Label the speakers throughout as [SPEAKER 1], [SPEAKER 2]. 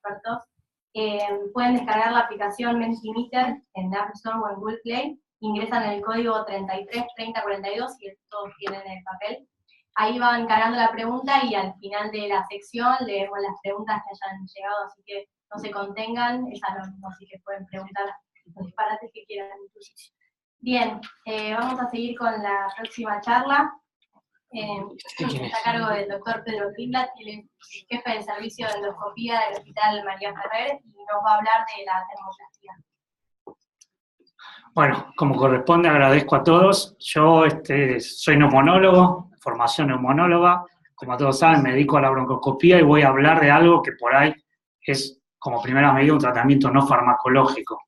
[SPEAKER 1] expertos, pueden descargar la aplicación Mentimeter en App Store o en Google Play, ingresan el código 333042 y todos tienen el papel. Ahí van cargando la pregunta y al final de la sección leemos las preguntas que hayan llegado, así que no se contengan, es anónimo, así que pueden preguntar los disparates que quieran. Bien, vamos a seguir con la próxima charla. Está a cargo del doctor Pedro Greenblatt, él es jefe del servicio de endoscopía del Hospital María Ferrer y nos va a hablar de la termoplastia.
[SPEAKER 2] Bueno, como corresponde, agradezco a todos. Yo soy neumonólogo, formación neumonóloga. Como todos saben, me dedico a la broncoscopía y voy a hablar de algo que por ahí es, como primera medida, un tratamiento no farmacológico.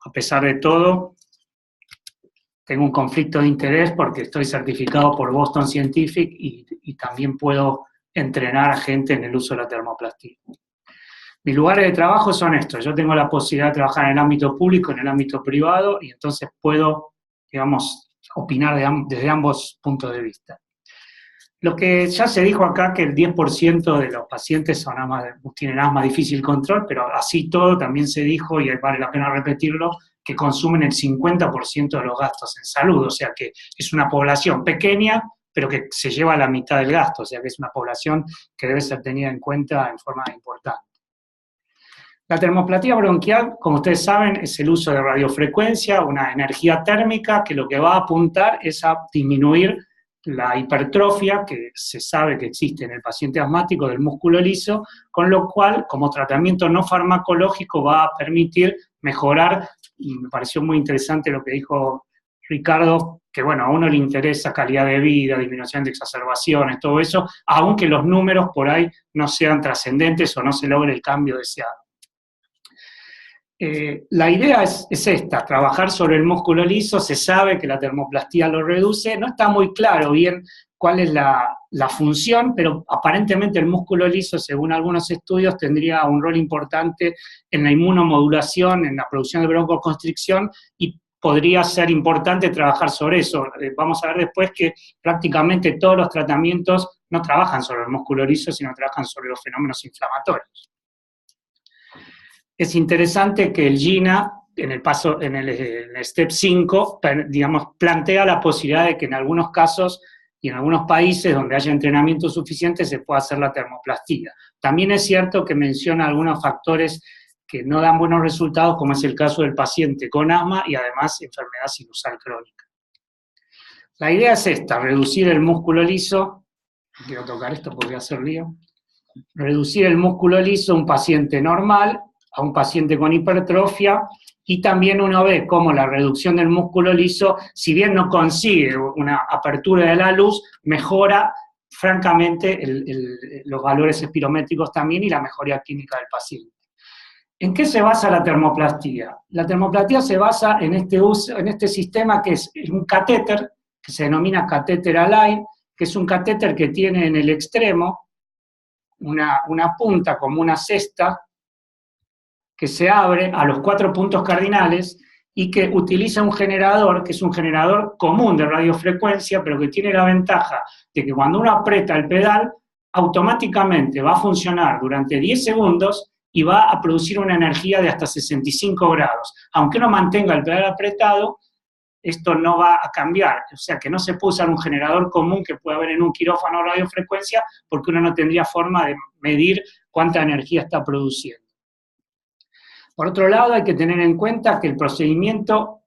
[SPEAKER 2] A pesar de todo, tengo un conflicto de interés porque estoy certificado por Boston Scientific y también puedo entrenar a gente en el uso de la termoplastia. Mis lugares de trabajo son estos. Yo tengo la posibilidad de trabajar en el ámbito público, en el ámbito privado, y entonces puedo, digamos, opinar desde ambos puntos de vista. Lo que ya se dijo acá, que el 10% de los pacientes tienen asma difícil control, pero así todo también se dijo, y vale la pena repetirlo, que consumen el 50% de los gastos en salud, o sea que es una población pequeña, pero que se lleva la mitad del gasto, o sea que es una población que debe ser tenida en cuenta en forma importante. La termoplastia bronquial, como ustedes saben, es el uso de radiofrecuencia, una energía térmica que lo que va a apuntar es a disminuir la hipertrofia que se sabe que existe en el paciente asmático del músculo liso, con lo cual, como tratamiento no farmacológico, va a permitir mejorar, y me pareció muy interesante lo que dijo Ricardo, que bueno, a uno le interesa calidad de vida, disminución de exacerbaciones, todo eso, aunque los números por ahí no sean trascendentes o no se logre el cambio deseado. La idea es esta, trabajar sobre el músculo liso. Se sabe que la termoplastia lo reduce, no está muy claro bien cuál es la función, pero aparentemente el músculo liso, según algunos estudios, tendría un rol importante en la inmunomodulación, en la producción de broncoconstricción, y podría ser importante trabajar sobre eso. Vamos a ver después que prácticamente todos los tratamientos no trabajan sobre el músculo liso, sino trabajan sobre los fenómenos inflamatorios. Es interesante que el GINA, en el Step 5, digamos, plantea la posibilidad de que en algunos casos y en algunos países donde haya entrenamiento suficiente se pueda hacer la termoplastia. También es cierto que menciona algunos factores que no dan buenos resultados, como es el caso del paciente con asma y además enfermedad sinusal crónica. La idea es esta, reducir el músculo liso. No quiero tocar esto porque voy a hacer lío. Reducir el músculo liso a un paciente normal, a un paciente con hipertrofia, y también uno ve cómo la reducción del músculo liso, si bien no consigue una apertura de la luz, mejora francamente los valores espirométricos también y la mejoría clínica del paciente. ¿En qué se basa la termoplastia? La termoplastia se basa en este sistema que es un catéter, que se denomina catéter Align, que es un catéter que tiene en el extremo una punta como una cesta, que se abre a los 4 puntos cardinales y que utiliza un generador, que es un generador común de radiofrecuencia, pero que tiene la ventaja de que cuando uno aprieta el pedal, automáticamente va a funcionar durante 10 segundos y va a producir una energía de hasta 65 grados. Aunque uno mantenga el pedal apretado, esto no va a cambiar. O sea que no se puede usar un generador común que puede haber en un quirófano de radiofrecuencia, porque uno no tendría forma de medir cuánta energía está produciendo. Por otro lado, hay que tener en cuenta que el procedimiento,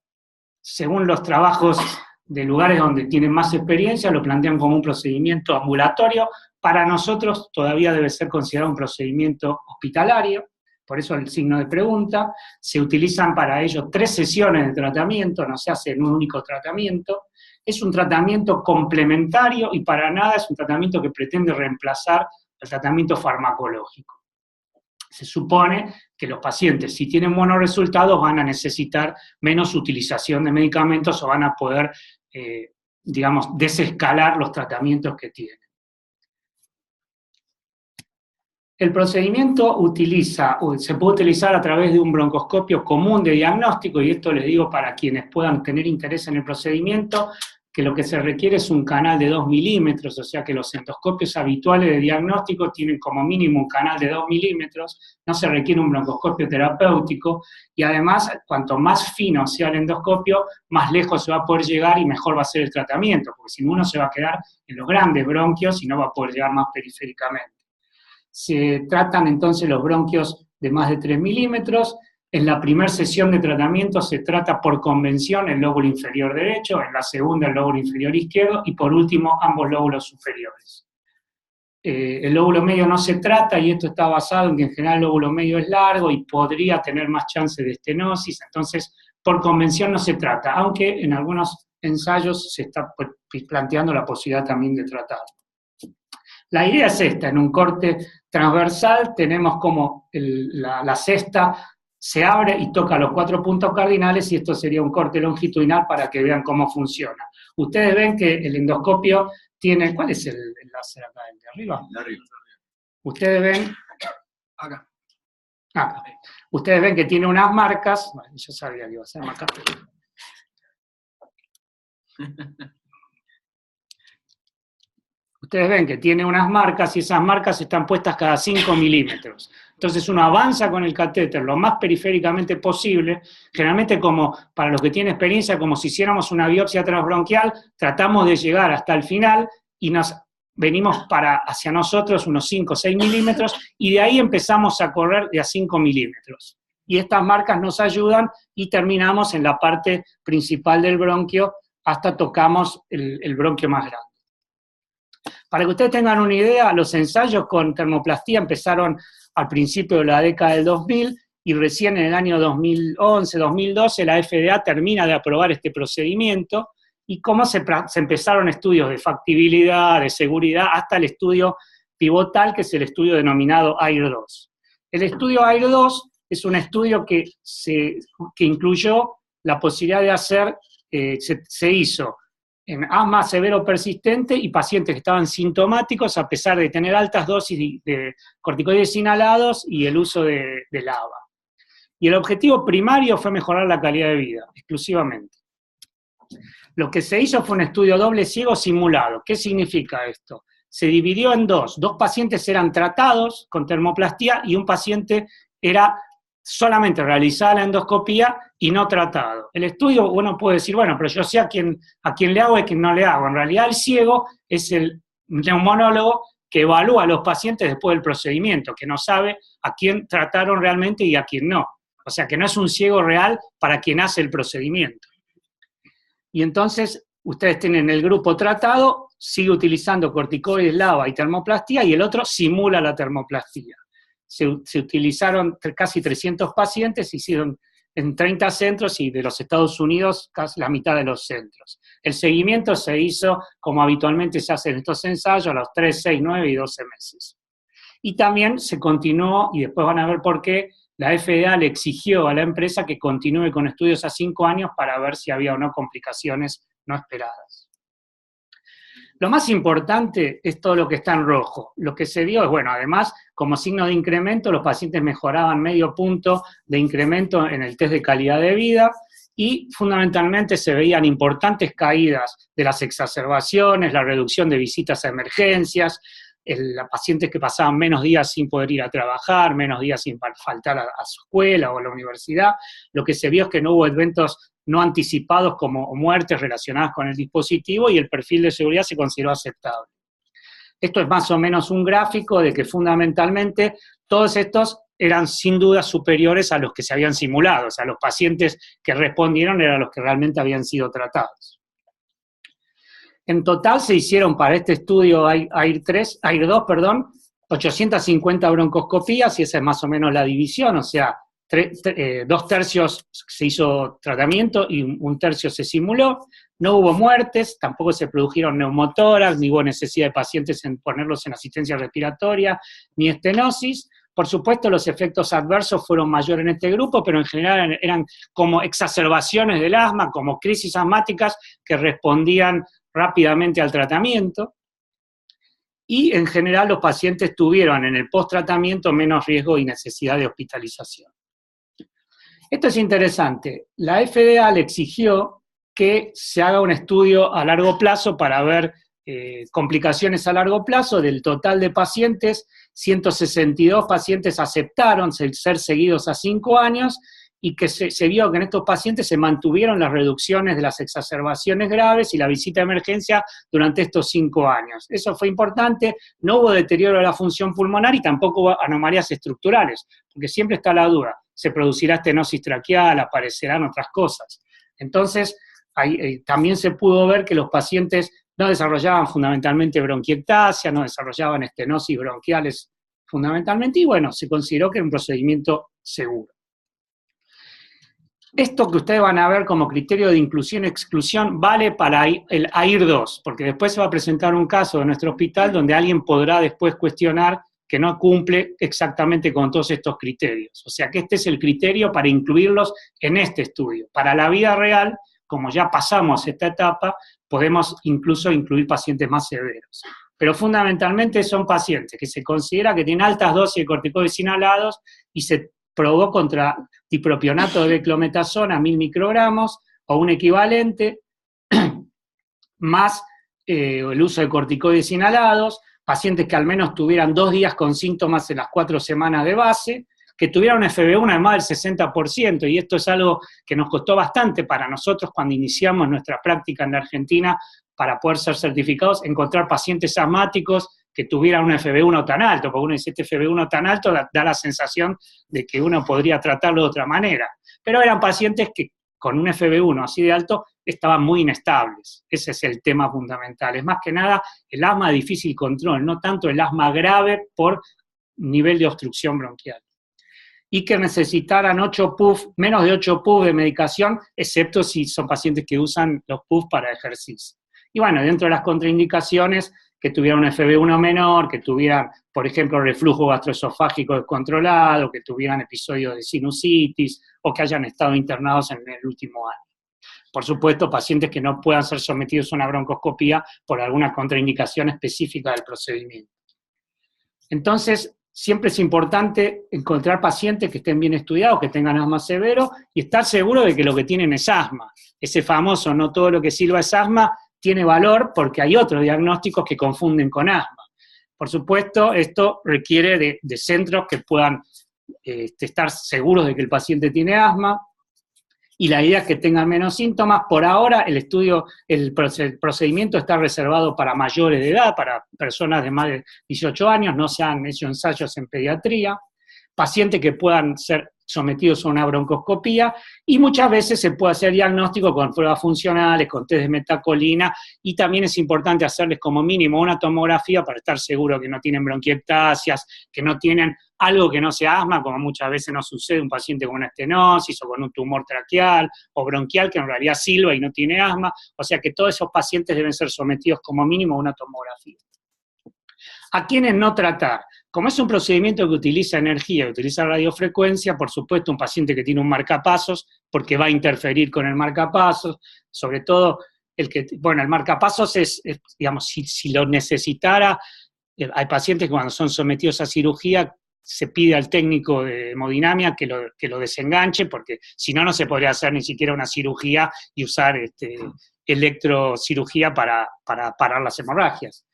[SPEAKER 2] según los trabajos de lugares donde tienen más experiencia, lo plantean como un procedimiento ambulatorio. Para nosotros todavía debe ser considerado un procedimiento hospitalario, por eso el signo de pregunta. Se utilizan para ello 3 sesiones de tratamiento, no se hace en un único tratamiento. Es un tratamiento complementario y para nada es un tratamiento que pretende reemplazar el tratamiento farmacológico. Se supone que los pacientes, si tienen buenos resultados, van a necesitar menos utilización de medicamentos o van a poder, digamos, desescalar los tratamientos que tienen. El procedimiento se puede utilizar a través de un broncoscopio común de diagnóstico, y esto les digo para quienes puedan tener interés en el procedimiento. que lo que se requiere es un canal de 2 milímetros, o sea que los endoscopios habituales de diagnóstico tienen como mínimo un canal de 2 milímetros, no se requiere un broncoscopio terapéutico, y además, cuanto más fino sea el endoscopio, más lejos se va a poder llegar y mejor va a ser el tratamiento, porque si no uno se va a quedar en los grandes bronquios y no va a poder llegar más periféricamente. Se tratan entonces los bronquios de más de 3 milímetros. En la primera sesión de tratamiento se trata por convención el lóbulo inferior derecho, en la segunda el lóbulo inferior izquierdo y por último ambos lóbulos superiores. El lóbulo medio no se trata, y esto está basado en que en general el lóbulo medio es largo y podría tener más chance de estenosis, entonces por convención no se trata, aunque en algunos ensayos se está planteando la posibilidad también de tratarlo. La idea es esta: en un corte transversal tenemos como la cesta se abre y toca los 4 puntos cardinales, y esto sería un corte longitudinal para que vean cómo funciona. Ustedes ven que el endoscopio tiene... ¿Cuál es el láser acá? ¿El de arriba?
[SPEAKER 3] De arriba.
[SPEAKER 2] Ustedes ven...
[SPEAKER 3] Acá.
[SPEAKER 2] Acá. Ustedes ven que tiene unas marcas... Bueno, yo sabía que iba a ser acá. Ustedes ven que tiene unas marcas y esas marcas están puestas cada 5 milímetros. Entonces uno avanza con el catéter lo más periféricamente posible, generalmente como para los que tienen experiencia, como si hiciéramos una biopsia transbronquial, tratamos de llegar hasta el final y nos venimos hacia nosotros unos 5 o 6 milímetros y de ahí empezamos a correr de a 5 milímetros. Y estas marcas nos ayudan y terminamos en la parte principal del bronquio hasta tocamos el bronquio más grande. Para que ustedes tengan una idea, los ensayos con termoplastía empezaron al principio de la década del 2000 y recién en el año 2011, 2012 la FDA termina de aprobar este procedimiento y cómo se empezaron estudios de factibilidad, de seguridad, hasta el estudio pivotal, que es el estudio denominado AIR-2. El estudio AIR-2 es un estudio que incluyó la posibilidad de hacer, se hizo en asma severo persistente y pacientes que estaban sintomáticos a pesar de tener altas dosis de corticoides inhalados y el uso de LABA. Y el objetivo primario fue mejorar la calidad de vida, exclusivamente. Lo que se hizo fue un estudio doble ciego simulado. ¿Qué significa esto? Se dividió en dos. 2 pacientes eran tratados con termoplastía y un paciente era solamente realizada la endoscopía y no tratado. El estudio, uno puede decir, bueno, pero yo sé a quién le hago y a quién no le hago. En realidad el ciego es el neumonólogo que evalúa a los pacientes después del procedimiento, que no sabe a quién trataron realmente y a quién no. O sea, que no es un ciego real para quien hace el procedimiento. Y entonces, ustedes tienen el grupo tratado, sigue utilizando corticoides, LABA y termoplastía, y el otro simula la termoplastía. Se utilizaron casi 300 pacientes, se hicieron en 30 centros y de los Estados Unidos casi la mitad de los centros. El seguimiento se hizo como habitualmente se hace en estos ensayos, a los 3, 6, 9 y 12 meses. Y también se continuó, y después van a ver por qué, la FDA le exigió a la empresa que continúe con estudios a 5 años para ver si había o no complicaciones no esperadas. Lo más importante es todo lo que está en rojo. Lo que se vio es, bueno, además, como signo de incremento, los pacientes mejoraban medio punto de incremento en el test de calidad de vida y fundamentalmente se veían importantes caídas de las exacerbaciones, la reducción de visitas a emergencias, pacientes que pasaban menos días sin poder ir a trabajar, menos días sin faltar a su escuela o a la universidad. Lo que se vio es que no hubo eventos no anticipados como muertes relacionadas con el dispositivo y el perfil de seguridad se consideró aceptable. Esto es más o menos un gráfico de que fundamentalmente todos estos eran sin duda superiores a los que se habían simulado, o sea, los pacientes que respondieron eran los que realmente habían sido tratados. En total se hicieron para este estudio AIR-2, 850 broncoscopías, y esa es más o menos la división, o sea, 2 tercios se hizo tratamiento y 1 tercio se simuló. No hubo muertes, tampoco se produjeron neumotórax, ni hubo necesidad de pacientes en ponerlos en asistencia respiratoria, ni estenosis. Por supuesto, los efectos adversos fueron mayores en este grupo, pero en general eran como exacerbaciones del asma, como crisis asmáticas que respondían rápidamente al tratamiento. Y en general los pacientes tuvieron en el post-tratamiento menos riesgo y necesidad de hospitalización. Esto es interesante. La FDA le exigió que se haga un estudio a largo plazo para ver complicaciones a largo plazo. Del total de pacientes, 162 pacientes aceptaron ser seguidos a 5 años, y que se vio que en estos pacientes se mantuvieron las reducciones de las exacerbaciones graves y la visita de emergencia durante estos 5 años. Eso fue importante, no hubo deterioro de la función pulmonar y tampoco hubo anomalías estructurales, porque siempre está la duda, ¿se producirá estenosis traqueal, aparecerán otras cosas? Entonces, también se pudo ver que los pacientes no desarrollaban fundamentalmente bronquiectasia, no desarrollaban estenosis bronquiales fundamentalmente, y bueno, se consideró que era un procedimiento seguro. Esto que ustedes van a ver como criterio de inclusión-exclusión vale para el AIR-2, porque después se va a presentar un caso de nuestro hospital donde alguien podrá después cuestionar que no cumple exactamente con todos estos criterios. O sea que este es el criterio para incluirlos en este estudio. Para la vida real, como ya pasamos esta etapa, podemos incluso incluir pacientes más severos. Pero fundamentalmente son pacientes que se considera que tienen altas dosis de corticoides inhalados y se probó contra dipropionato de beclometasona, 1000 microgramos, o un equivalente, más el uso de corticoides inhalados, pacientes que al menos tuvieran 2 días con síntomas en las 4 semanas de base, que tuvieran un FEV1 de más del 60%, y esto es algo que nos costó bastante para nosotros cuando iniciamos nuestra práctica en la Argentina para poder ser certificados, encontrar pacientes asmáticos que tuvieran un FEV1 tan alto, porque uno dice, este FEV1 tan alto da la sensación de que uno podría tratarlo de otra manera. Pero eran pacientes que con un FEV1 así de alto estaban muy inestables. Ese es el tema fundamental. Es más que nada el asma de difícil control, no tanto el asma grave por nivel de obstrucción bronquial. Y que necesitaran 8 PUF, menos de 8 PUF de medicación, excepto si son pacientes que usan los PUF para ejercicio. Y bueno, dentro de las contraindicaciones, que tuvieran un FEV1 menor, que tuvieran, por ejemplo, reflujo gastroesofágico descontrolado, que tuvieran episodios de sinusitis, o que hayan estado internados en el último año. Por supuesto, pacientes que no puedan ser sometidos a una broncoscopía por alguna contraindicación específica del procedimiento. Entonces, siempre es importante encontrar pacientes que estén bien estudiados, que tengan asma severo, y estar seguro de que lo que tienen es asma. Ese famoso, no todo lo que silba es asma, tiene valor porque hay otros diagnósticos que confunden con asma. Por supuesto, esto requiere de centros que puedan estar seguros de que el paciente tiene asma, y la idea es que tengan menos síntomas. Por ahora, el procedimiento está reservado para mayores de edad, para personas de más de 18 años, no se han hecho ensayos en pediatría, pacientes que puedan ser sometidos a una broncoscopía, y muchas veces se puede hacer diagnóstico con pruebas funcionales, con test de metacolina, y también es importante hacerles como mínimo una tomografía para estar seguro que no tienen bronquiectasias, que no tienen algo que no sea asma, como muchas veces nos sucede un paciente con una estenosis o con un tumor traqueal o bronquial que en realidad silba y no tiene asma. O sea que todos esos pacientes deben ser sometidos como mínimo a una tomografía. ¿A quiénes no tratar? Como es un procedimiento que utiliza energía, que utiliza radiofrecuencia, por supuesto un paciente que tiene un marcapasos, porque va a interferir con el marcapasos, sobre todo el marcapasos digamos, si lo necesitara, hay pacientes que cuando son sometidos a cirugía, se pide al técnico de hemodinamia que lo desenganche, porque si no, no se podría hacer ni siquiera una cirugía y usar electrocirugía para parar las hemorragias.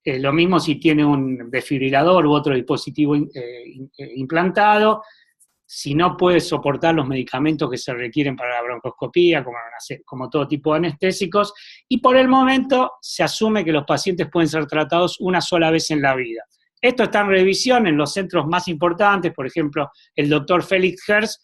[SPEAKER 2] Lo mismo si tiene un desfibrilador u otro dispositivo implantado, si no puede soportar los medicamentos que se requieren para la broncoscopía, como todo tipo de anestésicos, y por el momento se asume que los pacientes pueden ser tratados una sola vez en la vida. Esto está en revisión en los centros más importantes, por ejemplo, el doctor Felix Herz,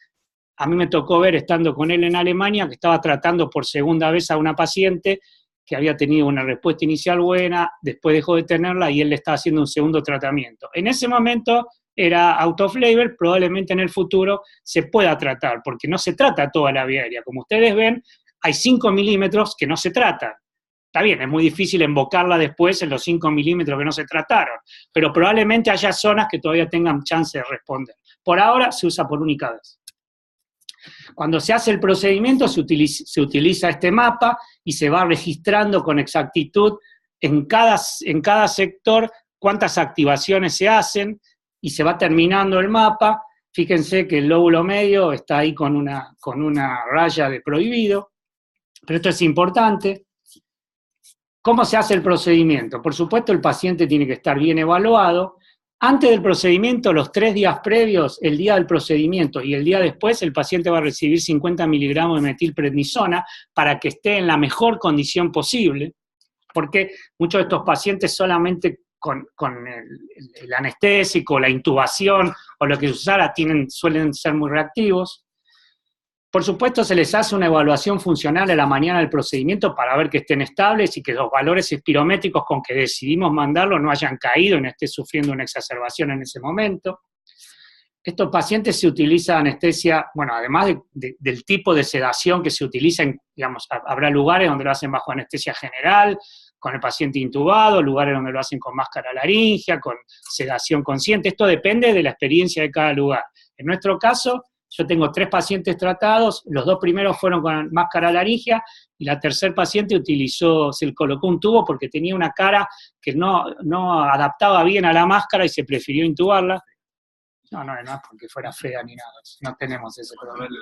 [SPEAKER 2] a mí me tocó ver, estando con él en Alemania, que estaba tratando por segunda vez a una paciente que había tenido una respuesta inicial buena, después dejó de tenerla y él le estaba haciendo un segundo tratamiento. En ese momento era out of label, probablemente en el futuro se pueda tratar, porque no se trata toda la vía aérea. Como ustedes ven, hay 5 milímetros que no se tratan. Está bien, es muy difícil invocarla después en los 5 milímetros que no se trataron, pero probablemente haya zonas que todavía tengan chance de responder. Por ahora se usa por única vez. Cuando se hace el procedimiento se utiliza este mapa y se va registrando con exactitud en cada sector cuántas activaciones se hacen y se va terminando el mapa. Fíjense que el lóbulo medio está ahí con una raya de prohibido. pero esto es importante. ¿Cómo se hace el procedimiento? Por supuesto, el paciente tiene que estar bien evaluado. Antes del procedimiento, los 3 días previos, el día del procedimiento y el día después, el paciente va a recibir 50 miligramos de metilprednisona para que esté en la mejor condición posible, porque muchos de estos pacientes solamente con el anestésico, la intubación o lo que se usara suelen ser muy reactivos. Por supuesto, se les hace una evaluación funcional a la mañana del procedimiento para ver que estén estables y que los valores espirométricos con que decidimos mandarlo no hayan caído y no esté sufriendo una exacerbación en ese momento. Estos pacientes se utiliza anestesia, bueno, además del tipo de sedación que se utiliza, digamos, habrá lugares donde lo hacen bajo anestesia general, con el paciente intubado, lugares donde lo hacen con máscara laringea, con sedación consciente. Esto depende de la experiencia de cada lugar. En nuestro caso, yo tengo 3 pacientes tratados, los 2 primeros fueron con máscara laringea y la tercer paciente se le colocó un tubo porque tenía una cara que no adaptaba bien a la máscara y se prefirió intubarla. No es porque fuera fea ni nada, no tenemos ese problema.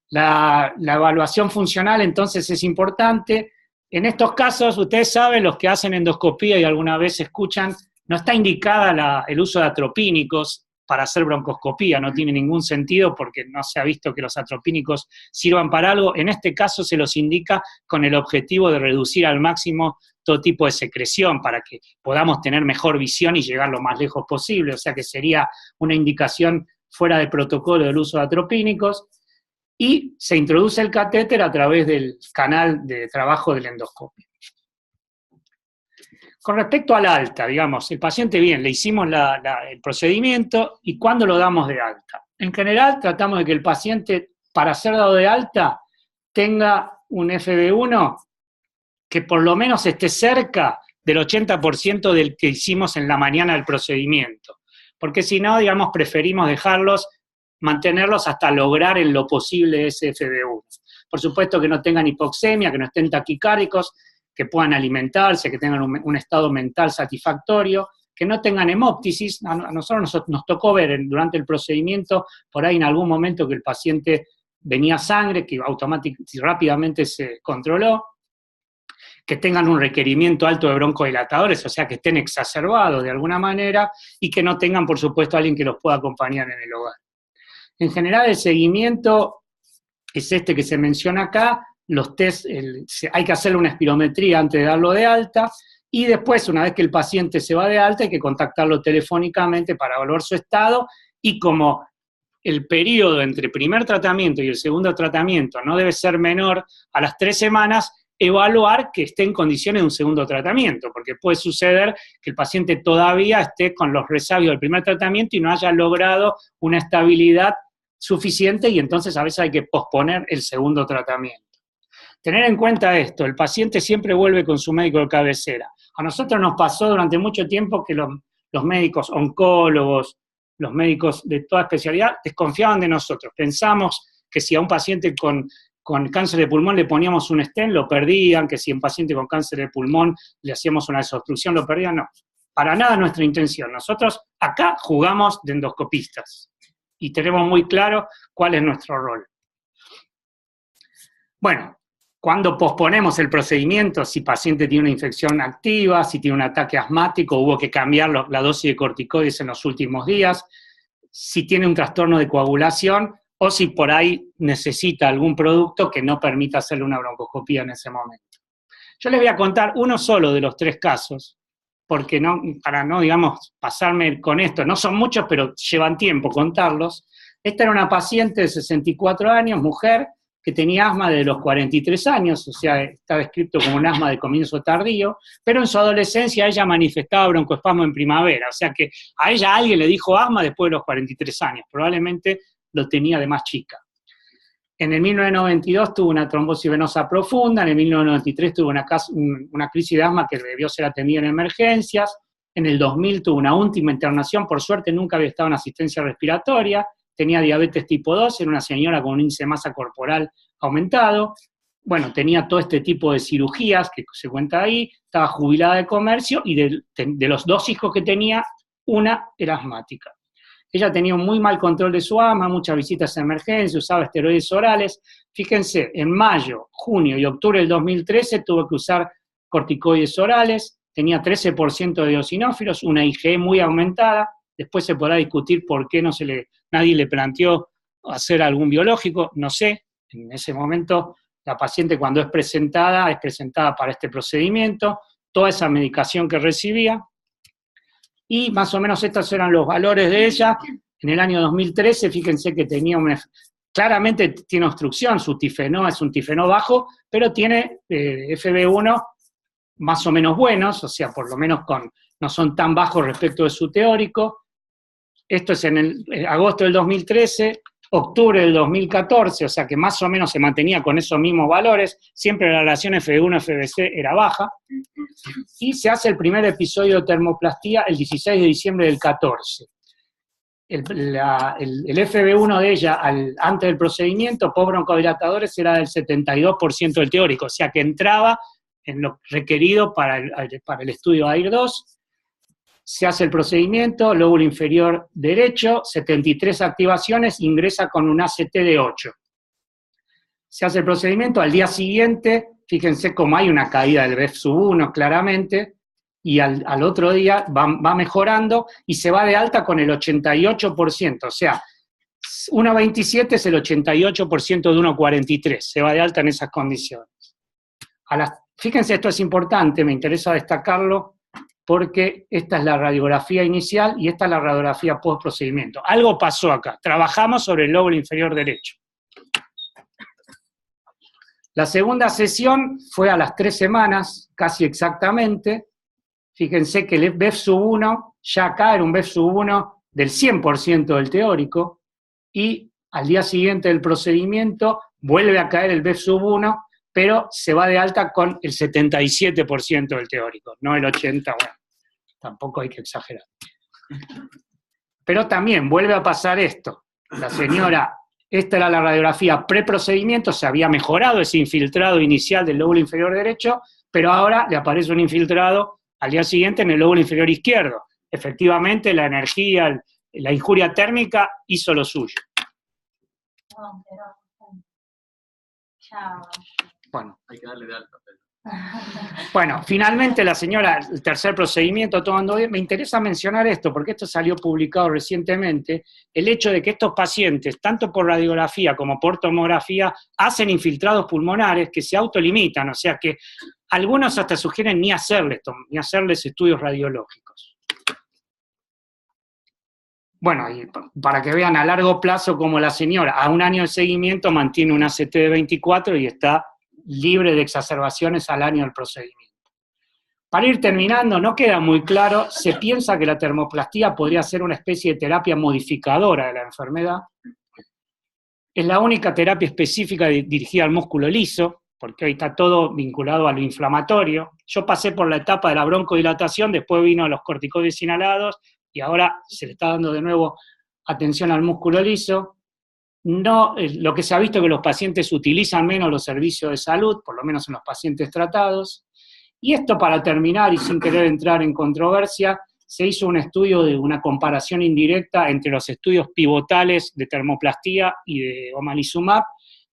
[SPEAKER 2] La evaluación funcional entonces es importante. En estos casos, ustedes saben, los que hacen endoscopía y alguna vez escuchan, no está indicada el uso de atropínicos para hacer broncoscopía, no tiene ningún sentido porque no se ha visto que los atropínicos sirvan para algo. En este caso se los indica con el objetivo de reducir al máximo todo tipo de secreción para que podamos tener mejor visión y llegar lo más lejos posible, o sea que sería una indicación fuera de protocolo del uso de atropínicos, y se introduce el catéter a través del canal de trabajo del endoscopio. Con respecto al alta, digamos, el paciente bien, le hicimos el procedimiento y ¿cuándo lo damos de alta? En general tratamos de que el paciente, para ser dado de alta, tenga un FB1 que por lo menos esté cerca del 80% del que hicimos en la mañana del procedimiento. Porque si no, digamos, preferimos mantenerlos hasta lograr en lo posible ese FB1. Por supuesto que no tengan hipoxemia, que no estén taquicárdicos, que puedan alimentarse, que tengan un estado mental satisfactorio, que no tengan hemóptisis. A nosotros nos tocó ver durante el procedimiento, por ahí en algún momento que el paciente venía sangre, que rápidamente se controló, que tengan un requerimiento alto de broncodilatadores, o sea, que estén exacerbados de alguna manera, y que no tengan, por supuesto, alguien que los pueda acompañar en el hogar. En general, el seguimiento es este que se menciona acá. Los test, hay que hacerle una espirometría antes de darlo de alta, y después, una vez que el paciente se va de alta, hay que contactarlo telefónicamente para evaluar su estado, y como el periodo entre el primer tratamiento y el segundo tratamiento no debe ser menor a las 3 semanas, evaluar que esté en condiciones de un segundo tratamiento, porque puede suceder que el paciente todavía esté con los resabios del primer tratamiento y no haya logrado una estabilidad suficiente, y entonces a veces hay que posponer el segundo tratamiento. Tener en cuenta esto, el paciente siempre vuelve con su médico de cabecera. A nosotros nos pasó durante mucho tiempo que los médicos oncólogos, los médicos de toda especialidad, desconfiaban de nosotros. Pensamos que si a un paciente con cáncer de pulmón le poníamos un stent, lo perdían, que si a un paciente con cáncer de pulmón le hacíamos una desobstrucción, lo perdían. No, para nada nuestra intención. Nosotros acá jugamos de endoscopistas y tenemos muy claro cuál es nuestro rol. Bueno, cuando posponemos el procedimiento, si el paciente tiene una infección activa, si tiene un ataque asmático, hubo que cambiar la dosis de corticoides en los últimos días, si tiene un trastorno de coagulación, o si por ahí necesita algún producto que no permita hacerle una broncoscopía en ese momento. Yo les voy a contar uno solo de los 3 casos, porque para no, digamos, pasarme con esto, no son muchos, pero llevan tiempo contarlos. Esta era una paciente de 64 años, mujer, que tenía asma desde los 43 años, o sea, está descrito como un asma de comienzo tardío, pero en su adolescencia ella manifestaba broncoespasmo en primavera, o sea que a ella alguien le dijo asma después de los 43 años, probablemente lo tenía de más chica. En el 1992 tuvo una trombosis venosa profunda, en el 1993 tuvo una crisis de asma que debió ser atendida en emergencias, en el 2000 tuvo una última internación, por suerte nunca había estado en asistencia respiratoria, tenía diabetes tipo 2, era una señora con un índice de masa corporal aumentado, bueno, tenía todo este tipo de cirugías que se cuenta ahí, estaba jubilada de comercio, y de los 2 hijos que tenía, una era asmática. Ella tenía un muy mal control de su asma, muchas visitas a emergencia, usaba esteroides orales. Fíjense, en mayo, junio y octubre del 2013 tuvo que usar corticoides orales, tenía 13% de eosinófilos, una IgE muy aumentada. Después se podrá discutir por qué nadie le planteó hacer algún biológico, no sé. En ese momento, la paciente cuando es presentada para este procedimiento, toda esa medicación que recibía, y más o menos estos eran los valores de ella. En el año 2013, fíjense que claramente tiene obstrucción, su tifenó es un tifenó bajo, pero tiene FB1 más o menos buenos, o sea, por lo menos no son tan bajos respecto de su teórico. Esto es en el agosto del 2013, octubre del 2014, o sea que más o menos se mantenía con esos mismos valores, siempre la relación FB1-FBC era baja, y se hace el primer episodio de termoplastía el 16 de diciembre del 14. El FB1 de ella, antes del procedimiento, post broncodilatadores, era del 72% del teórico, o sea que entraba en lo requerido para el estudio AIR-2. Se hace el procedimiento, lóbulo inferior derecho, 73 activaciones, ingresa con un ACT de 8. Se hace el procedimiento, al día siguiente, fíjense cómo hay una caída del BEF1 claramente, y al otro día va mejorando y se va de alta con el 88%, o sea, 1,27 es el 88% de 1,43, se va de alta en esas condiciones. Fíjense, esto es importante, me interesa destacarlo, porque esta es la radiografía inicial y esta es la radiografía post-procedimiento. Algo pasó acá, trabajamos sobre el lóbulo inferior derecho. La segunda sesión fue a las 3 semanas, casi exactamente. Fíjense que el BEF1, ya acá era un BEF1 del 100% del teórico, y al día siguiente del procedimiento vuelve a caer el BEF1, pero se va de alta con el 77% del teórico, no el 80%, bueno, tampoco hay que exagerar. Pero también vuelve a pasar esto. La señora, esta era la radiografía preprocedimiento, se había mejorado ese infiltrado inicial del lóbulo inferior derecho, pero ahora le aparece un infiltrado al día siguiente en el lóbulo inferior izquierdo. Efectivamente, la energía, la injuria térmica hizo lo suyo. Bueno. Hay que darle de alta. Bueno, finalmente la señora, el tercer procedimiento tomando bien, me interesa mencionar esto, porque esto salió publicado recientemente, el hecho de que estos pacientes, tanto por radiografía como por tomografía, hacen infiltrados pulmonares que se autolimitan, o sea que algunos hasta sugieren ni hacerles estudios radiológicos. Bueno, y para que vean a largo plazo como la señora a un año de seguimiento mantiene un ACT de 24 y está libre de exacerbaciones al año del procedimiento. Para ir terminando, no queda muy claro, se piensa que la termoplastía podría ser una especie de terapia modificadora de la enfermedad. Es la única terapia específica dirigida al músculo liso, porque hoy está todo vinculado a lo inflamatorio. Yo pasé por la etapa de la broncodilatación, después vino los corticoides inhalados, y ahora se le está dando de nuevo atención al músculo liso. No, lo que se ha visto es que los pacientes utilizan menos los servicios de salud, por lo menos en los pacientes tratados. Y esto, para terminar y sin querer entrar en controversia, se hizo un estudio de una comparación indirecta entre los estudios pivotales de termoplastía y de omalizumab,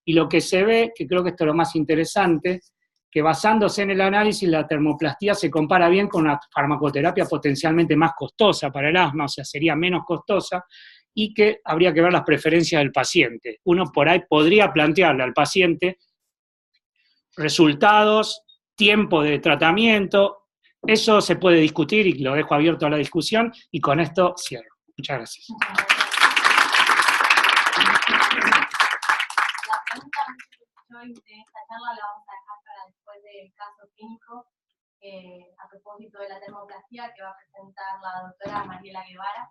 [SPEAKER 2] y lo que se ve, que creo que esto es lo más interesante, que basándose en el análisis, la termoplastía se compara bien con una farmacoterapia potencialmente más costosa para el asma, o sea, sería menos costosa, y que habría que ver las preferencias del paciente. Uno por ahí podría plantearle al paciente resultados, tiempo de tratamiento, eso se puede discutir y lo dejo abierto a la discusión, y con esto cierro. Muchas gracias.
[SPEAKER 1] La pregunta de esta charla la vamos a dejar para después del caso clínico, a propósito de la termoplastía, que va a presentar la doctora Mariela Guevara.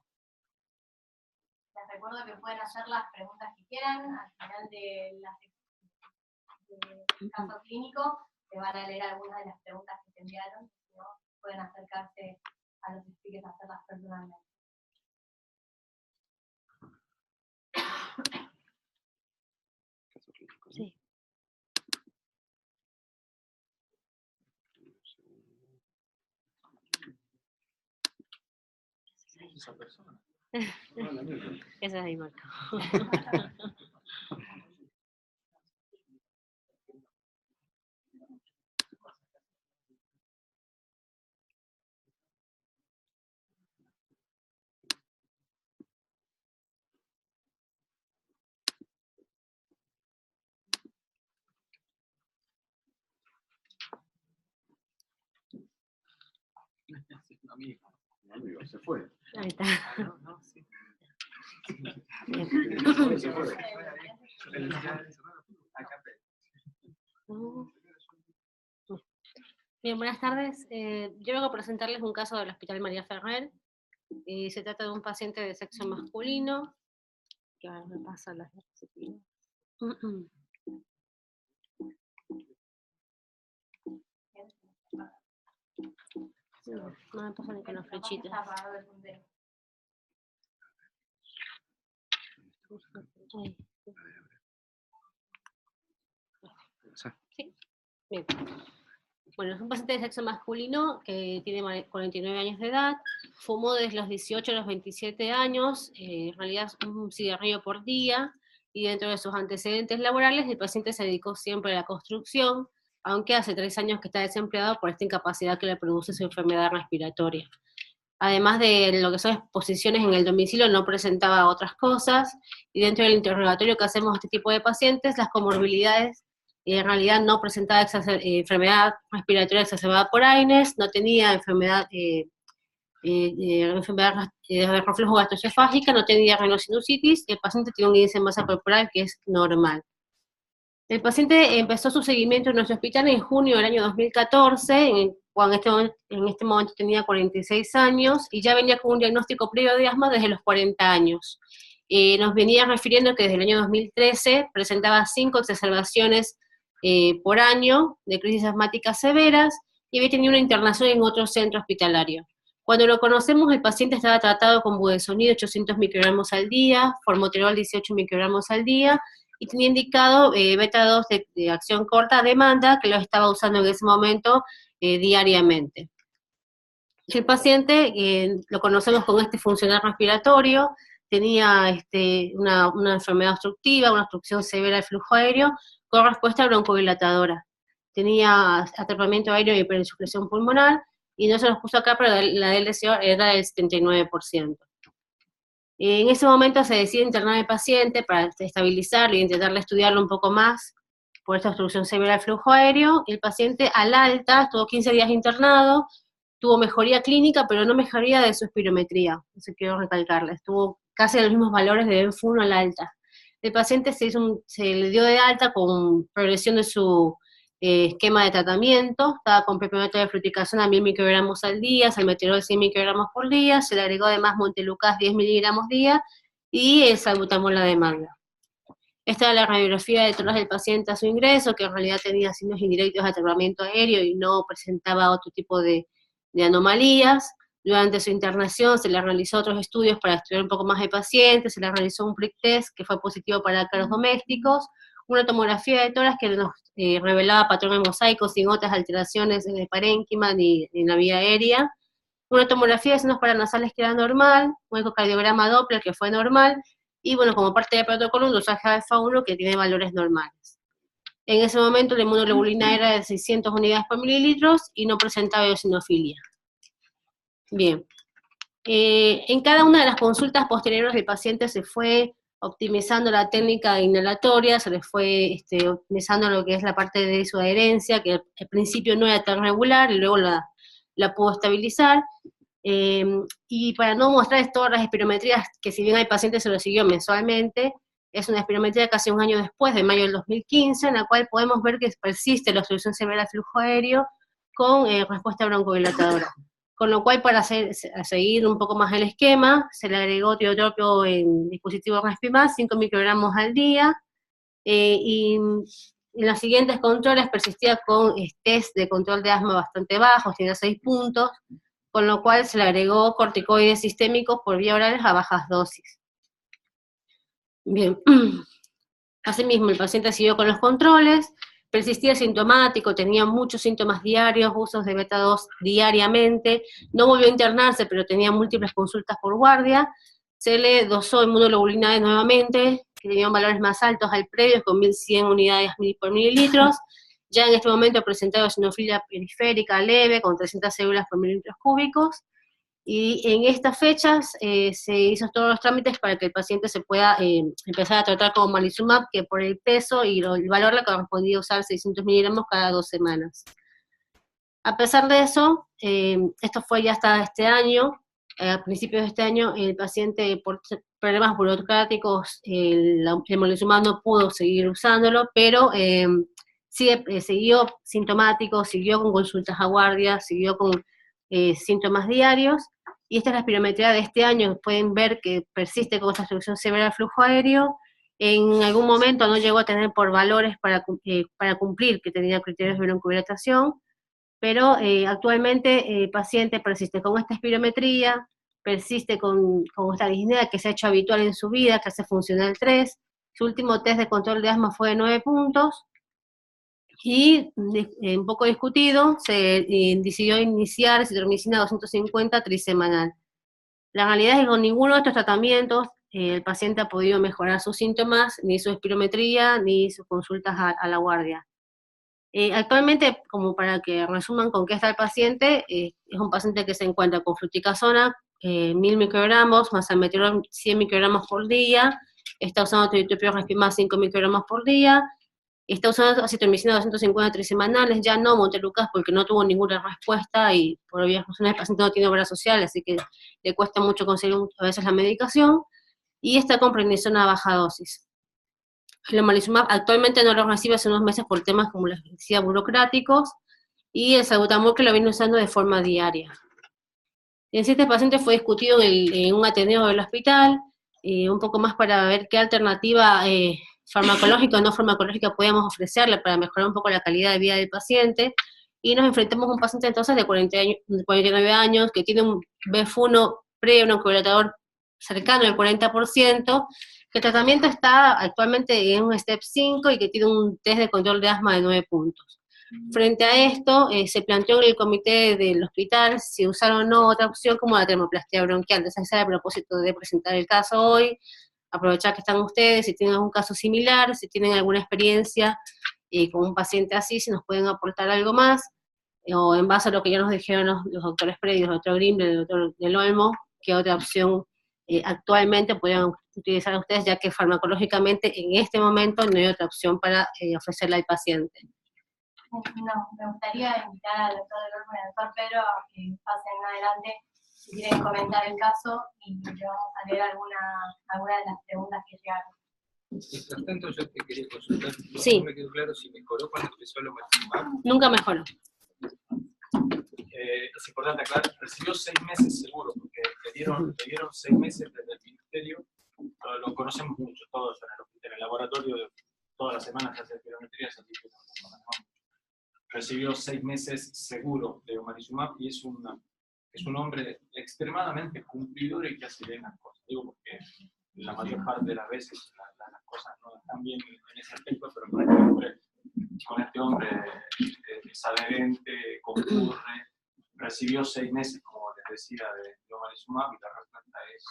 [SPEAKER 1] Les recuerdo que pueden hacer las preguntas que quieran al final del caso clínico. Se van a leer algunas de las preguntas que te enviaron, si no, pueden acercarse a los speakers a hacerlas personalmente.
[SPEAKER 3] Sí. esa persona?
[SPEAKER 4] Esa es ahí, Marco.
[SPEAKER 3] Un amigo, se fue.
[SPEAKER 4] Ahí está.
[SPEAKER 3] No, no, sí.
[SPEAKER 4] Bien.
[SPEAKER 3] Se fue.
[SPEAKER 4] Bien, buenas tardes. Yo vengo a presentarles un caso del Hospital María Ferrer. Se trata de un paciente de sexo masculino, que ahora me pasa las diapositivas. No me pasa ni con las flechitas. Ahí. Sí, bien. Bueno, es un paciente de sexo masculino que tiene 49 años de edad, fumó desde los 18 a los 27 años, en realidad un cigarrillo por día, y dentro de sus antecedentes laborales el paciente se dedicó siempre a la construcción, aunque hace 3 años que está desempleado por esta incapacidad que le produce su enfermedad respiratoria. Además de lo que son exposiciones en el domicilio, no presentaba otras cosas, y dentro del interrogatorio que hacemos a este tipo de pacientes, las comorbilidades, en realidad no presentaba enfermedad respiratoria exacerbada por AINES, no tenía enfermedad de reflujo gastroesofágica, no tenía rhinosinusitis, el paciente tiene un índice de masa corporal que es normal. El paciente empezó su seguimiento en nuestro hospital en junio del año 2014, cuando en este momento tenía 46 años, y ya venía con un diagnóstico previo de asma desde los 40 años. Nos venía refiriendo que desde el año 2013 presentaba 5 exacerbaciones por año de crisis asmáticas severas, y había tenido una internación en otro centro hospitalario. Cuando lo conocemos, el paciente estaba tratado con budesonide 800 microgramos al día, formoterol 18 microgramos al día, y tenía indicado beta-2 de acción corta a demanda, que lo estaba usando en ese momento diariamente. El paciente lo conocemos con este funcional respiratorio, tenía una enfermedad obstructiva, una obstrucción severa del flujo aéreo, con respuesta broncodilatadora. Tenía atrapamiento aéreo y hiperinsuflexión pulmonar, y no se los puso acá, pero la LCO era del 79%. En ese momento se decide internar al paciente para estabilizarlo y intentarle estudiarlo un poco más por esta obstrucción severa del flujo aéreo. El paciente al alta estuvo 15 días internado, tuvo mejoría clínica, pero no mejoría de su espirometría, eso quiero recalcarle, estuvo casi a los mismos valores de ENF1 al alta. El paciente se le dio de alta con progresión de su esquema de tratamiento, estaba con preparato de fruticación a 1000 microgramos al día, salmeterol 100 microgramos por día, se le agregó además montelukast 10 miligramos día, y el salbutamol a demanda. Esta era la radiografía de tórax del paciente a su ingreso, que en realidad tenía signos indirectos de atrapamiento aéreo y no presentaba otro tipo de anomalías. Durante su internación se le realizó otros estudios para estudiar un poco más el paciente, se le realizó un prick test que fue positivo para ácaros domésticos, una tomografía de tórax que nos revelaba patrón en mosaico sin otras alteraciones en el parénquima ni en la vía aérea, una tomografía de senos paranasales que era normal, un ecocardiograma Doppler que fue normal, y bueno, como parte del protocolo, un dosaje alfa-1 que tiene valores normales. En ese momento la inmunoglobulina era de 600 unidades por mililitros y no presentaba eosinofilia. Bien. En cada una de las consultas posteriores del paciente se fue optimizando la técnica inhalatoria, se le fue optimizando lo que es la parte de su adherencia, que al principio no era tan regular, y luego la pudo estabilizar. Y para no mostrar todas las espirometrías, que si bien el paciente se lo siguió mensualmente, es una espirometría casi un año después, de mayo del 2015, en la cual podemos ver que persiste la obstrucción severa del flujo aéreo con respuesta broncodilatadora. Con lo cual, para seguir un poco más el esquema, se le agregó tiotropio en dispositivo Respimat, 5 microgramos al día, y en los siguientes controles persistía con test de control de asma bastante bajos, tiene 6 puntos, con lo cual se le agregó corticoides sistémicos por vía oral a bajas dosis. Bien, asimismo el paciente siguió con los controles, Persistía sintomático, tenía muchos síntomas diarios, usos de beta-2 diariamente, no volvió a internarse, pero tenía múltiples consultas por guardia. Se le dosó inmunoglobulina D nuevamente, que tenían valores más altos al previo, con 1100 unidades por mililitros. Ya en este momento ha presentado eosinofilia periférica leve, con 300 células por mililitros cúbicos, y en estas fechas se hizo todos los trámites para que el paciente se pueda empezar a tratar con omalizumab, que por el peso y el valor le correspondía usar 600 miligramos cada 2 semanas. A pesar de eso, esto fue ya hasta este año, a principios de este año, el paciente por problemas burocráticos, el omalizumab no pudo seguir usándolo, pero siguió sintomático, siguió con consultas a guardia, siguió con síntomas diarios, y esta es la espirometría de este año. Pueden ver que persiste con esta obstrucción severa del flujo aéreo. En algún momento no llegó a tener por valores para cumplir que tenía criterios de broncodilatación, pero actualmente el paciente persiste con esta espirometría, persiste con esta disnea que se ha hecho habitual en su vida, clase funcional 3, su último test de control de asma fue de 9 puntos, y un poco discutido, se decidió iniciar citromicina 250 trisemanal. La realidad es que con ninguno de estos tratamientos el paciente ha podido mejorar sus síntomas, ni su espirometría, ni sus consultas a la guardia. Actualmente, como para que resuman con qué está el paciente, es un paciente que se encuentra con fluticasona, 1000 microgramos, más almetilol 100 microgramos por día, está usando tiotropium respimab 5 microgramos por día, está usando acitromicina 250 trisemanales, ya no montelukast porque no tuvo ninguna respuesta y por obvias razones el paciente no tiene obra social, así que le cuesta mucho conseguir a veces la medicación, y está con prednisona a baja dosis. El omalizumab actualmente no lo recibe hace unos meses por temas, como les decía, burocráticos, y el salbutamol que lo viene usando de forma diaria. En este paciente fue discutido en un ateneo del hospital, un poco más para ver qué alternativa farmacológica o no farmacológica podíamos ofrecerle para mejorar un poco la calidad de vida del paciente, y nos enfrentamos a un paciente entonces de 49 años, que tiene un BF1 pre-broncodilatador cercano al 40%, que el tratamiento está actualmente en un step 5 y que tiene un test de control de asma de 9 puntos. Frente a esto, se planteó en el comité del hospital si usar o no otra opción como la termoplastia bronquial. Entonces, ese era el propósito de presentar el caso hoy, aprovechar que están ustedes, si tienen algún caso similar, si tienen alguna experiencia con un paciente así, si nos pueden aportar algo más, o en base a lo que ya nos dijeron los doctores previos, el doctor Grimble, el doctor Del Olmo, qué otra opción actualmente podrían utilizar ustedes, ya que farmacológicamente en este momento no hay otra opción para ofrecerle al paciente.
[SPEAKER 1] No, me gustaría invitar al doctor Del Olmo y al doctor Pedro a que pasen adelante si quieren comentar el caso, y le vamos a leer alguna de las preguntas que llegaron.
[SPEAKER 3] Mientras tanto, yo te quería consultar,
[SPEAKER 4] Sí.
[SPEAKER 3] no me quedó claro si mejoró cuando empezó el omalizumab.
[SPEAKER 4] Nunca mejoró.
[SPEAKER 3] Es importante aclarar, recibió 6 meses seguro, porque le dieron 6 meses desde el ministerio, lo conocemos mucho todos en el hospital, en el laboratorio, todas las semanas se hace espirometría, así que lo manejamos. Recibió 6 meses seguro de omalizumab y es un hombre extremadamente cumplidor y que hace bien las cosas. Digo porque la mayor parte de las veces las cosas no están bien en ese aspecto, pero con este hombre es adherente, concurre, recibió 6 meses, como les decía, de omalizumab y la respuesta es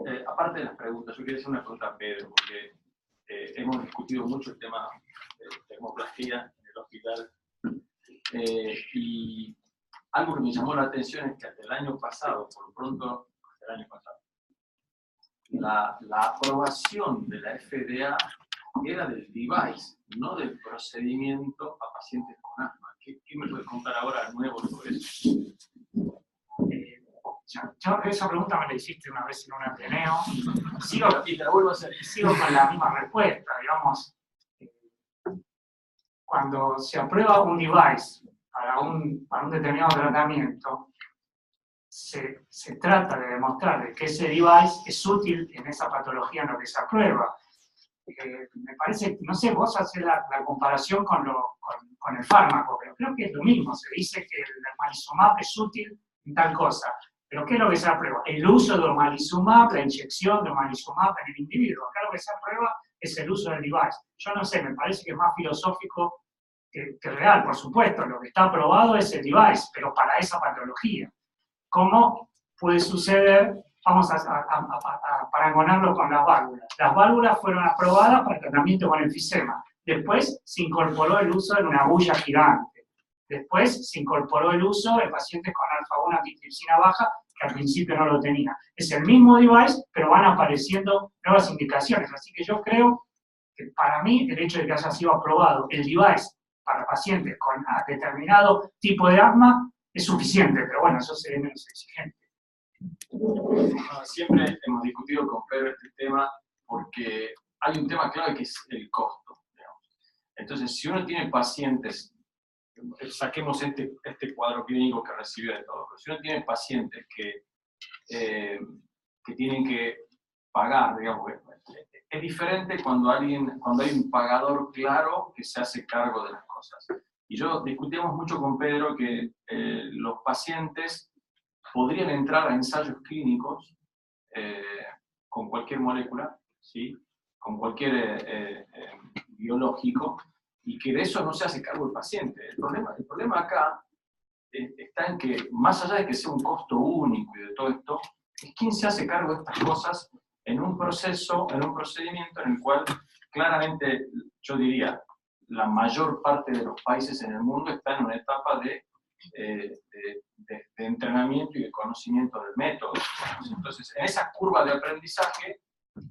[SPEAKER 3] nada. Aparte de las preguntas, yo quería hacer una pregunta a Pedro, porque hemos discutido mucho el tema de termoplastía en el hospital, y algo que me llamó la atención es que hasta el año pasado, por lo pronto, hasta el año pasado, la aprobación de la FDA era del device, no del procedimiento a pacientes con asma. ¿Qué me puedes contar ahora nuevo sobre eso?
[SPEAKER 2] Yo esa pregunta me la hiciste una vez en un ateneo,
[SPEAKER 3] Y te la vuelvo a hacer.
[SPEAKER 2] sigo con la misma respuesta, digamos. Cuando se aprueba un device para un determinado tratamiento, se trata de demostrar que ese device es útil en esa patología en lo que se aprueba. Me parece, no sé, vos haces la comparación con el fármaco, pero creo que es lo mismo, se dice que el omalizumab es útil en tal cosa, Pero ¿qué es lo que se aprueba? El uso de omalizumab, la inyección de omalizumab en el individuo. Acá lo que se aprueba es el uso del device. Yo no sé, me parece que es más filosófico que real, por supuesto. Lo que está aprobado es el device, pero para esa patología. ¿Cómo puede suceder? Vamos a parangonarlo con las válvulas. Las válvulas fueron aprobadas para el tratamiento con enfisema. Después se incorporó el uso de una agulla gigante. Después se incorporó el uso de pacientes con alfa-1 antitripsina baja, que al principio no lo tenía. Es el mismo device, pero van apareciendo nuevas indicaciones. Así que yo creo que para mí el hecho de que haya sido aprobado el device para pacientes con determinado tipo de asma es suficiente, pero bueno, eso sería menos exigente.
[SPEAKER 5] Siempre hemos discutido con Pedro este tema porque hay un tema clave que es el costo, digamos. Entonces, si uno tiene pacientes, saquemos este cuadro clínico que recibió de todo, pero si uno tiene pacientes que tienen que pagar, digamos, es diferente cuando hay un pagador claro que se hace cargo de las cosas. Y yo discutíamos mucho con Pedro que los pacientes podrían entrar a ensayos clínicos con cualquier molécula, ¿sí? Con cualquier biológico, y que de eso no se hace cargo el paciente. El problema acá está en que, más allá de que sea un costo único y de todo esto, es quién se hace cargo de estas cosas en un procedimiento en el cual claramente, yo diría, la mayor parte de los países en el mundo están en una etapa de entrenamiento y de conocimiento del método. Entonces, en esa curva de aprendizaje,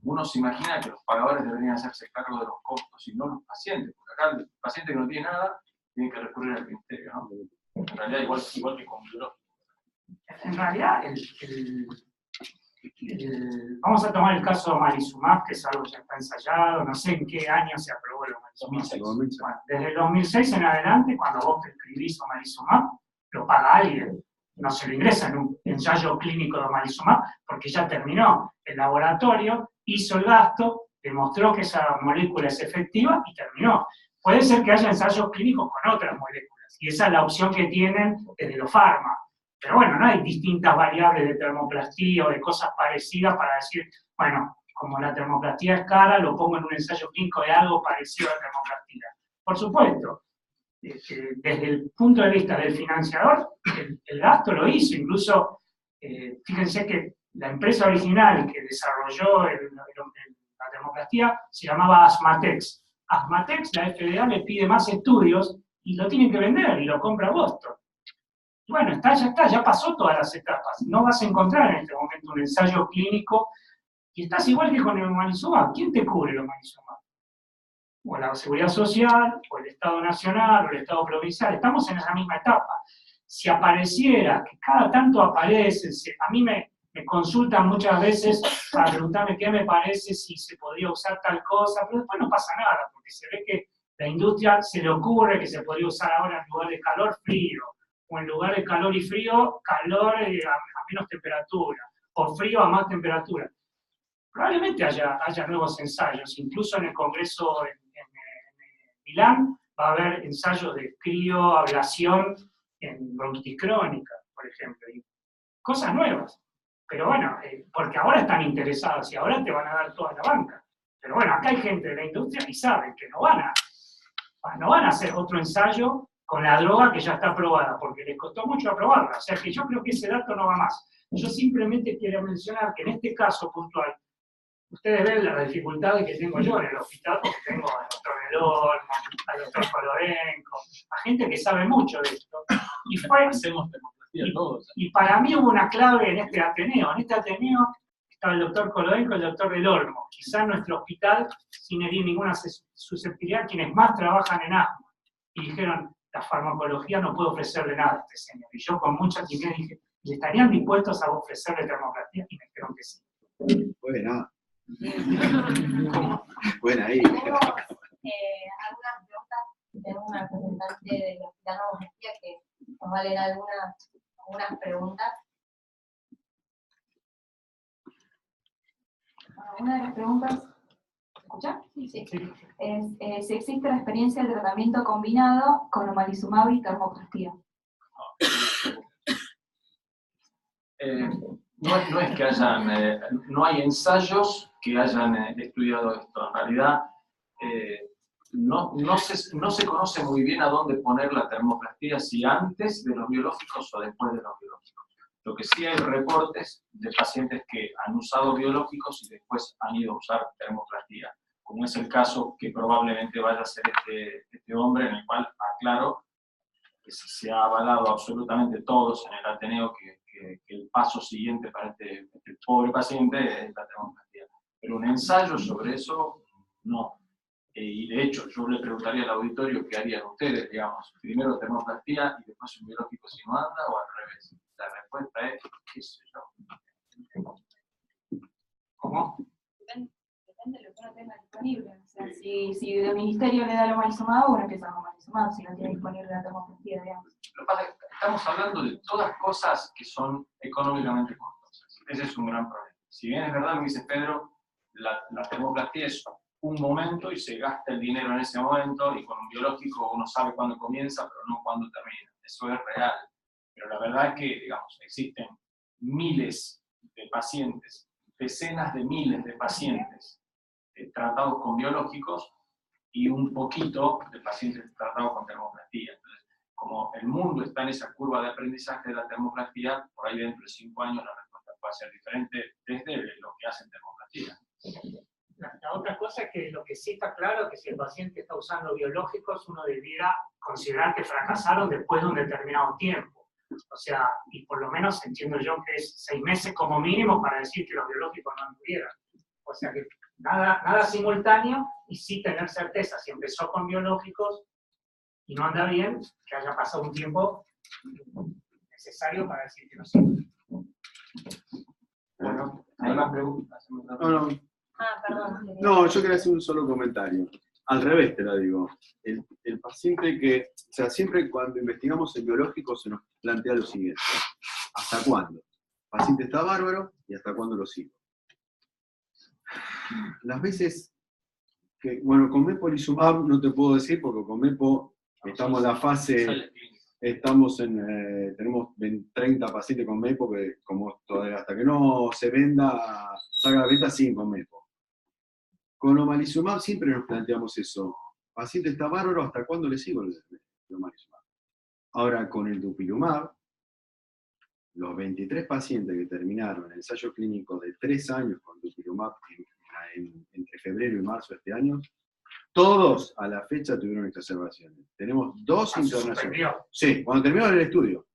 [SPEAKER 5] uno se imagina que los pagadores deberían hacerse cargo de los costos y no los pacientes, porque acá el paciente que no tiene nada tiene que recurrir al ministerio, ¿no? En realidad, igual que con biológico.
[SPEAKER 2] En realidad, vamos a tomar el caso de omalizumab, que es algo que ya está ensayado, no sé en qué año se aprobó el omalizumab. 2006. Bueno, desde el 2006 en adelante, cuando vos prescribís omalizumab, lo paga alguien. No se lo ingresa en un ensayo clínico de omalizumab, porque ya terminó. El laboratorio hizo el gasto, demostró que esa molécula es efectiva y terminó. Puede ser que haya ensayos clínicos con otras moléculas, y esa es la opción que tienen desde los farma. Pero bueno, no hay distintas variables de termoplastía o de cosas parecidas para decir, bueno, como la termoplastía es cara, lo pongo en un ensayo clínico de algo parecido a la termoplastía. Por supuesto, desde el punto de vista del financiador, el gasto lo hizo. Incluso, fíjense que la empresa original que desarrolló la termoplastía se llamaba Asmatex. Asmatex, la FDA le pide más estudios y lo tienen que vender y lo compra Boston. Bueno, ya pasó todas las etapas. No vas a encontrar en este momento un ensayo clínico y estás igual que con el omalizumab. ¿Quién te cubre el omalizumab? O la Seguridad Social, o el Estado Nacional, o el Estado Provincial. Estamos en esa misma etapa. Si apareciera, que cada tanto aparece, a mí me consultan muchas veces para preguntarme qué me parece, si se podría usar tal cosa, pero después no pasa nada, porque se ve que la industria se le ocurre que se podría usar ahora en lugar de calor, frío, o en lugar de calor y frío, calor a menos temperatura, o frío a más temperatura. Probablemente haya nuevos ensayos, incluso en el Congreso en Milán va a haber ensayos de crioablación en bronquitis crónica, por ejemplo, y cosas nuevas. Pero bueno, porque ahora están interesados y ahora te van a dar toda la banca. Pero bueno, acá hay gente de la industria y saben que no van a hacer otro ensayo con la droga que ya está aprobada, porque les costó mucho aprobarla. O sea que yo creo que ese dato no va más. Yo simplemente quiero mencionar que en este caso puntual, ustedes ven las dificultades que tengo yo en el hospital, porque tengo al doctor Delormo, al doctor Kolodenko, a gente que sabe mucho de esto. Y para mí hubo una clave en este Ateneo. En este Ateneo estaba el doctor Kolodenko y el doctor Delormo. Quizá en nuestro hospital, sin herir ninguna susceptibilidad, quienes más trabajan en asma. Y dijeron, la farmacología no puede ofrecerle nada a este señor. Y yo con mucha timidez dije, ¿y estarían dispuestos a ofrecerle termoplastía? Y me dijeron que sí.
[SPEAKER 6] Buena. Buena ahí.
[SPEAKER 1] Tenemos algunas preguntas. Tenemos una representante del Hospital Ramos Mejía que nos va a leer algunas preguntas. Una de las preguntas, ¿se escucha? Sí. Es si existe la experiencia del tratamiento combinado con omalizumab y termoplastía.
[SPEAKER 5] No es que hayan, no hay ensayos que hayan estudiado esto. En realidad, no se conoce muy bien a dónde poner la termoplastía, si antes de los biológicos o después de los biológicos. Lo que sí hay reportes de pacientes que han usado biológicos y después han ido a usar termoplastía, como es el caso que probablemente vaya a ser este hombre, en el cual aclaro que se ha avalado absolutamente todos en el Ateneo que el paso siguiente para este pobre paciente es la termoplastía. Pero un ensayo sobre eso, no. Y de hecho, yo le preguntaría al auditorio qué harían ustedes, digamos, primero termoplastía y después un biológico si no anda, o al revés. La respuesta es, qué sé yo. ¿Cómo?
[SPEAKER 1] Depende de lo que uno tenga disponible. O sea, si el ministerio le da lo omalizumab, uno empieza con omalizumab, si no tiene disponible la termoplastía, digamos.
[SPEAKER 5] Lo que pasa es que estamos hablando de todas cosas que son económicamente costosas. Ese es un gran problema. Si bien es verdad lo que dice Pedro, la termoplastía es un momento y se gasta el dinero en ese momento, y con un biológico uno sabe cuándo comienza, pero no cuándo termina. Eso es real. Pero la verdad es que, digamos, existen miles de pacientes, decenas de miles de pacientes tratados con biológicos y un poquito de pacientes tratados con termoplastía. Entonces, como el mundo está en esa curva de aprendizaje de la termoplastía, por ahí dentro de 5 años la respuesta puede ser diferente desde lo que hacen termoplastía.
[SPEAKER 2] La otra cosa es que lo que sí está claro es que si el paciente está usando biológicos, uno debiera considerar que fracasaron después de un determinado tiempo. O sea, y por lo menos entiendo yo que es 6 meses como mínimo para decir que los biológicos no anduvieran. O sea que nada simultáneo, y sí tener certeza si empezó con biológicos y no anda bien, que haya pasado un tiempo necesario para decir que no sirve.
[SPEAKER 5] Bueno, hay más preguntas.
[SPEAKER 6] No.
[SPEAKER 1] Perdón.
[SPEAKER 6] No, yo quería hacer un solo comentario. Al revés te lo digo. El paciente que, o sea, siempre cuando investigamos en biológico se nos plantea lo siguiente. ¿Hasta cuándo? El paciente está bárbaro y ¿hasta cuándo lo sigo? Las veces que, bueno, con mepolizumab no te puedo decir porque con mepo estamos en la fase, tenemos 30 pacientes con mepo que como todavía, hasta que no se venda, salga a la venta, siguen con mepo. Con omalizumab siempre nos planteamos eso. Paciente está bárbaro, ¿hasta cuándo le sigo el omalizumab? Ahora, con el dupilumab, los 23 pacientes que terminaron el ensayo clínico de 3 años con dupilumab entre febrero y marzo de este año, todos a la fecha tuvieron exacerbaciones. Tenemos 2 internaciones. Sí, cuando terminó el estudio.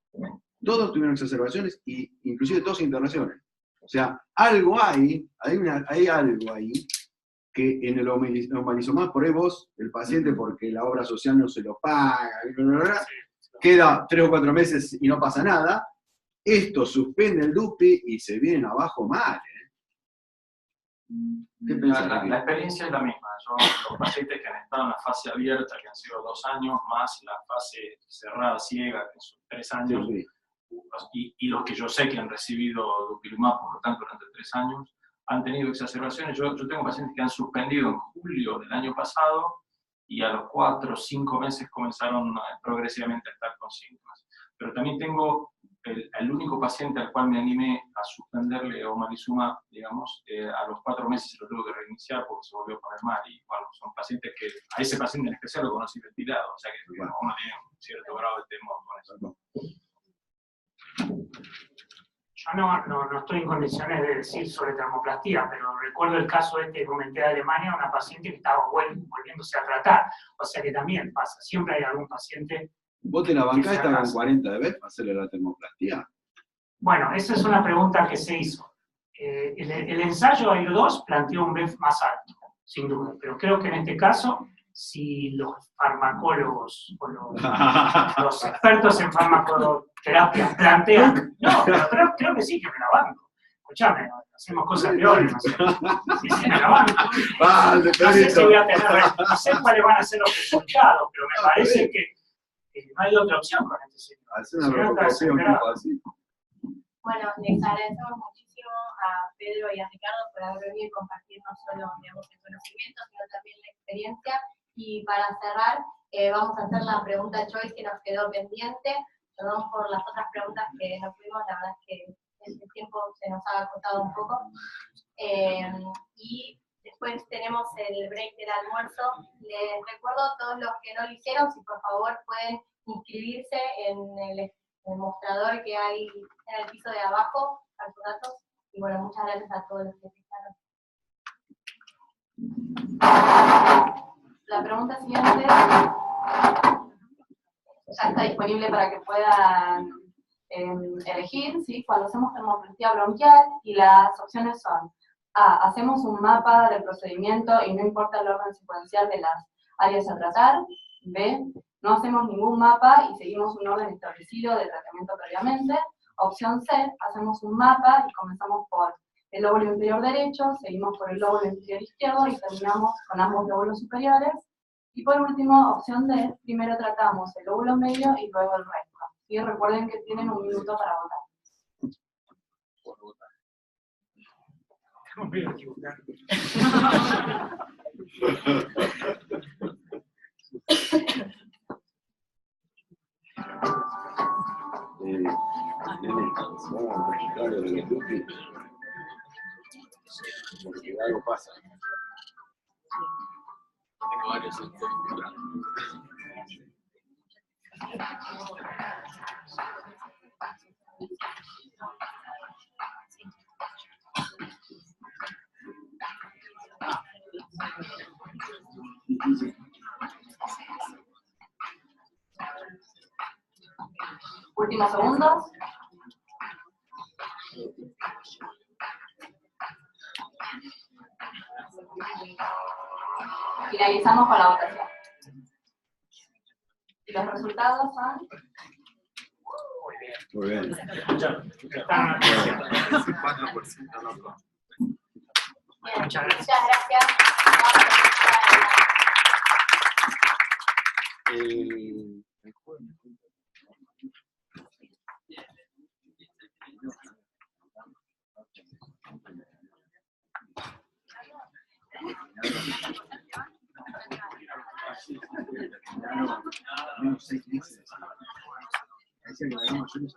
[SPEAKER 6] Todos tuvieron exacerbaciones e inclusive 2 internaciones. O sea, algo hay algo ahí que en el omalizumab, por ahí vos, el paciente, porque la obra social no se lo paga, queda 3 o 4 meses y no pasa nada, esto suspende el DUPI y se vienen abajo mal. ¿Qué pensás?
[SPEAKER 5] La experiencia es la misma. Los pacientes que han estado en la fase abierta, que han sido 2 años, más la fase cerrada, ciega, que son 3 años,
[SPEAKER 6] Sí.
[SPEAKER 5] Y los que yo sé que han recibido dupilumab, por lo tanto, durante 3 años, han tenido exacerbaciones. Yo tengo pacientes que han suspendido en julio del año pasado y a los 4 o 5 meses comenzaron progresivamente a estar con síntomas. Pero también tengo el único paciente al cual me animé a suspenderle omalizumab, digamos, a los 4 meses lo tuve que reiniciar porque se volvió a poner mal. Y bueno, son pacientes que, a ese paciente en especial lo conocí ventilado, o sea que bueno, uno tiene un cierto grado de temor con eso.
[SPEAKER 2] Yo no estoy en condiciones de decir sobre termoplastía, pero recuerdo el caso que comenté de Alemania, una paciente que estaba volviéndose a tratar. O sea que también pasa, siempre hay algún paciente.
[SPEAKER 6] ¿Vos te la bancás esta con 40 de vez para hacerle la termoplastía?
[SPEAKER 2] Bueno, esa es una pregunta que se hizo. El ensayo AIR2 planteó un BEF más alto, sin duda, pero creo que en este caso, si los farmacólogos o los expertos en farmacoterapia plantean, no, pero creo que sí, que me la banco. Escuchame, hacemos cosas peores, no sé. Sí, me la banco.
[SPEAKER 6] Vale,
[SPEAKER 2] No sé si voy a no sé cuáles van a ser los resultados, pero me parece que no hay otra opción con este señor.
[SPEAKER 6] Hacer una provocación tipo así.
[SPEAKER 1] Bueno, les agradecemos muchísimo a Pedro y a Ricardo por haber venido y compartir no solo, digamos, el conocimiento, sino también la experiencia. Y para cerrar, vamos a hacer la pregunta choice que nos quedó pendiente. Perdón por las otras preguntas que no pudimos, la verdad es que tiempo se nos ha acotado un poco. Y después tenemos el break del almuerzo. Les recuerdo a todos los que no lo hicieron, si por favor pueden inscribirse en el mostrador que hay en el piso de abajo, a sus datos. Y bueno, muchas gracias a todos los que fijaron. La pregunta siguiente ya está disponible para que puedan elegir, ¿sí? Cuando hacemos termoplastía bronquial, y las opciones son: A, hacemos un mapa del procedimiento y no importa el orden secuencial de las áreas a tratar. B, no hacemos ningún mapa y seguimos un orden establecido de tratamiento previamente. Opción C, hacemos un mapa y comenzamos por el lóbulo inferior derecho, seguimos por el lóbulo inferior izquierdo y terminamos con ambos lóbulos superiores. Y por último, opción D, primero tratamos el lóbulo medio y luego el resto. Y recuerden que tienen 1 minuto para votar.
[SPEAKER 3] Estamos medio equivocados.
[SPEAKER 6] Vamos a registrar lo de los Dupi, porque algo pasa.
[SPEAKER 3] Tengo varios en
[SPEAKER 1] Últimos segundos. Finalizamos con la votación. Y los resultados son...
[SPEAKER 6] Muy bien.
[SPEAKER 3] Está
[SPEAKER 6] 4% loco.
[SPEAKER 1] Bien,
[SPEAKER 3] Muchas
[SPEAKER 1] muchas gracias.
[SPEAKER 6] El jueves. Menos 6 meses. Ahí se agregaron mayores.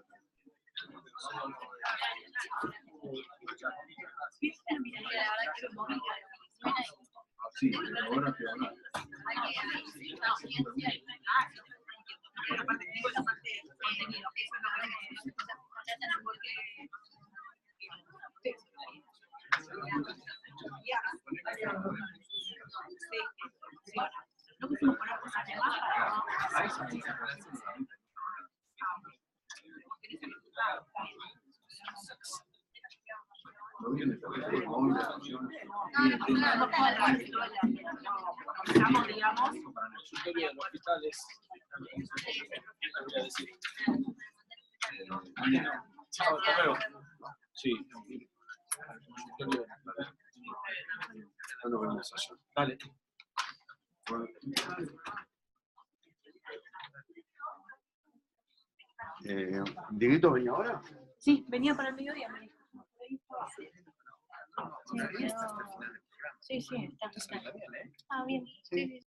[SPEAKER 6] Sí, pero ahora que ahora.
[SPEAKER 3] Chao, hasta luego. Sí.
[SPEAKER 6] No vemos allá.
[SPEAKER 3] Dale.
[SPEAKER 6] ¿Dieguito venía ahora?
[SPEAKER 7] Sí, venía para el mediodía, me dijo. Sí, sí, está. Ah, bien. Sí, sí.